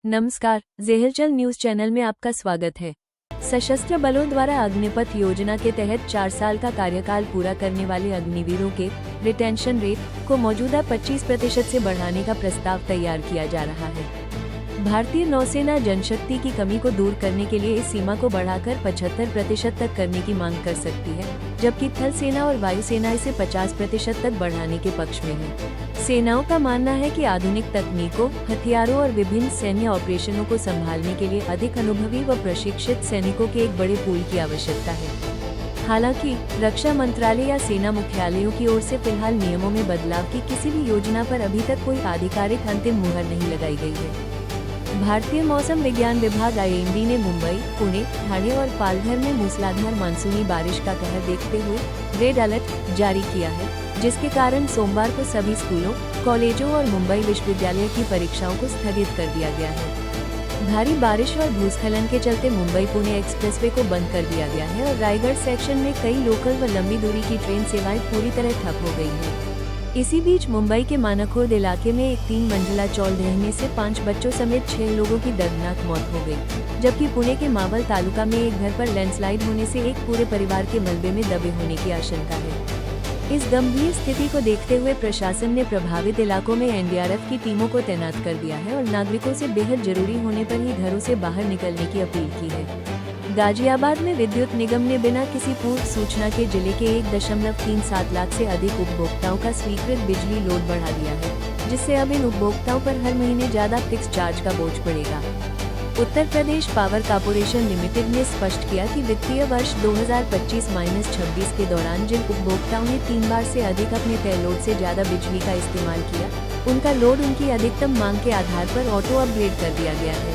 नमस्कार, जेहलचल news channel में आपका स्वागत है। सशस्त्र बलों द्वारा अग्निपथ योजना के तहत 4 साल का कार्यकाल पूरा करने वाले अग्निवीरों के रिटेंशन रेट को मौजूदा 25% से बढ़ाने का प्रस्ताव तैयार किया जा रहा है। भारतीय नौसेना जनशक्ति की कमी को दूर करने के लिए इस सीमा को बढ़ाकर 75% तक करने की मांग कर सकती है, जबकि थल सेना और वायुसेना इसे 50% तक बढ़ाने के पक्ष में है। सेनाओं का मानना है कि आधुनिक तकनीकों, हथियारों और विभिन्न सैन्य ऑपरेशनों को संभालने के लिए अधिक अनुभवी व प्रशिक्षित सैनिकों के एक बड़े पूल की आवश्यकता है। हालांकि रक्षा मंत्रालय या सेना मुख्यालयों की ओर से फिलहाल नियमों में बदलाव की किसी भी योजना पर अभी तक कोई आधिकारिक अंतिम मुहर नहीं लगाई गई है। भारतीय मौसम विज्ञान विभाग IMD ने मुंबई, पुणे, ठाणे और पालघर में मूसलाधार मानसूनी बारिश का कहर देखते हुए रेड अलर्ट जारी किया है, जिसके कारण सोमवार को सभी स्कूलों, कॉलेजों और मुंबई विश्वविद्यालय की परीक्षाओं को स्थगित कर दिया गया है। भारी बारिश और भूस्खलन के चलते मुंबई पुणे एक्सप्रेसवे को बंद कर दिया गया है और रायगढ़ सेक्शन में कई लोकल व लंबी दूरी की ट्रेन सेवाएं पूरी तरह ठप हो गई हैं। इसी बीच मुंबई के मानखुर्द इलाके में एक 3 मंजिला चौल ढहने से 5 बच्चों समेत 6 लोगों की दर्दनाक मौत हो गई, जबकि पुणे के मावल तालुका में एक घर पर लैंडस्लाइड होने से एक पूरे परिवार के मलबे में दबे होने की आशंका है। इस गंभीर स्थिति को देखते हुए प्रशासन ने प्रभावित इलाकों में NDRF की टीमों को तैनात कर दिया है और नागरिकों से बेहद जरूरी होने पर ही घरों से बाहर निकलने की अपील की है। गाजियाबाद में विद्युत निगम ने बिना किसी पूर्व सूचना के जिले के 1.37 लाख से अधिक उपभोक्ताओं का स्वीकृत बिजली लोड बढ़ा दिया है, जिससे अब इन उपभोक्ताओं पर हर महीने ज्यादा फिक्स चार्ज का बोझ पड़ेगा। Uttar Pradesh power corporation limited ने स्पष्ट किया कि वित्तीय वर्ष 2025-26 के दौरान जिन उपभोक्ताओं ने 3 बार से अधिक अपने तय लोड से ज्यादा बिजली का इस्तेमाल किया, उनका लोड उनकी अधिकतम मांग के आधार पर ऑटो अपग्रेड कर दिया गया है।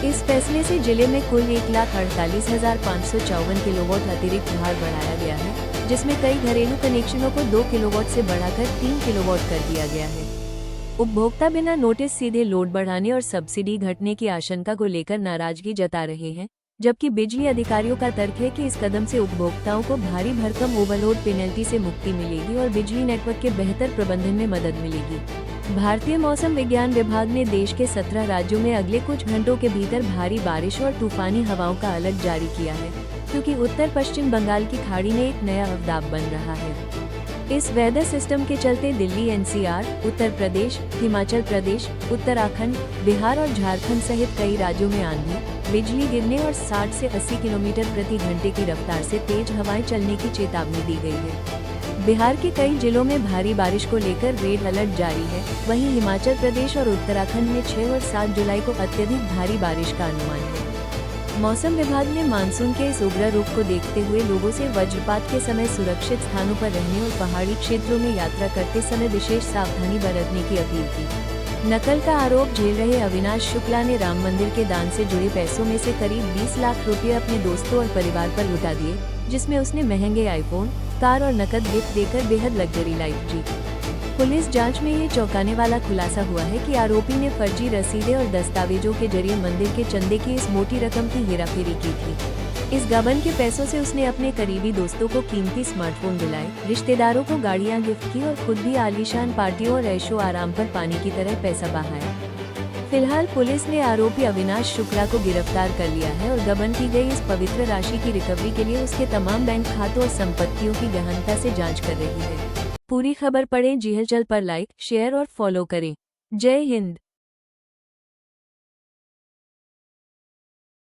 इस फैसले से जिले में कुल 1,48,554 किलोवाट अतिरिक्त भार बढ़ाया गया है, जिसमें कई घरेलू कनेक्शनों को 2 किलोवाट से बढ़ाकर 3 किलोवाट कर दिया गया है। उपभोक्ता बिना नोटिस सीधे लोड बढ़ाने और सब्सिडी घटने की आशंका को लेकर नाराजगी जता रहे हैं, जबकि बिजली अधिकारियों का तर्क है कि इस कदम से उपभोक्ताओं को भारी भरकम ओवरलोड पेनल्टी से मुक्ति मिलेगी और बिजली नेटवर्क के बेहतर प्रबंधन में मदद मिलेगी। भारतीय मौसम विज्ञान विभाग ने देश के 17 राज्यों में अगले कुछ घंटों के भीतर भारी बारिश और तूफानी हवाओं का अलर्ट जारी किया है, क्योंकि उत्तर पश्चिम बंगाल की खाड़ी में एक नया अवदाब बन रहा है। इस वेदर सिस्टम के चलते दिल्ली, NCR, उत्तर प्रदेश, हिमाचल प्रदेश, उत्तराखंड, बिहार और झारखंड सहित कई राज्यों में आंधी, बिजली गिरने और 60 से 80 किलोमीटर प्रति घंटे की रफ्तार से तेज हवाएं चलने की चेतावनी दी गई है। बिहार के कई जिलों में भारी बारिश को लेकर रेड अलर्ट जारी है, वहीं हिमाचल प्रदेश और उत्तराखंड में 6 और 7 जुलाई को अत्यधिक भारी बारिश का अनुमान है। मौसम विभाग ने मानसून के इस उग्र रूप को देखते हुए लोगों से वज्रपात के समय सुरक्षित स्थानों पर रहने और पहाड़ी क्षेत्रों में यात्रा करते समय विशेष सावधानी बरतने की अपील की। नकल का आरोप झेल रहे अविनाश शुक्ला ने राम मंदिर के दान से जुड़े पैसों में से करीब 20 लाख रुपए अपने दोस्तों और परिवार पर लुटा दिए, जिसमें उसने महंगे आईफोन, कार और नकद गिफ्ट देकर बेहद लग्जरी लाइफ जी। पुलिस जांच में ये चौंकाने वाला खुलासा हुआ है कि आरोपी ने फर्जी रसीदें और दस्तावेजों के जरिए मंदिर के चंदे की इस मोटी रकम की हेराफेरी की थी। इस गबन के पैसों से उसने अपने करीबी दोस्तों को कीमती स्मार्टफोन दिलाए, रिश्तेदारों को गाड़ियां गिफ्ट की और खुद भी आलीशान पार्टियों और ऐशो आराम पर पानी की तरह पैसा बहाया। फिलहाल पुलिस ने आरोपी अविनाश शुक्ला को गिरफ्तार कर लिया है और गबन की गई इस पवित्र राशि की रिकवरी के लिए उसके तमाम बैंक खातों और संपत्तियों की गहनता से जांच कर रही है। पूरी खबर पढ़ें जेहलचल पर लाइक, शेयर और फॉलो करें। जय हिंद।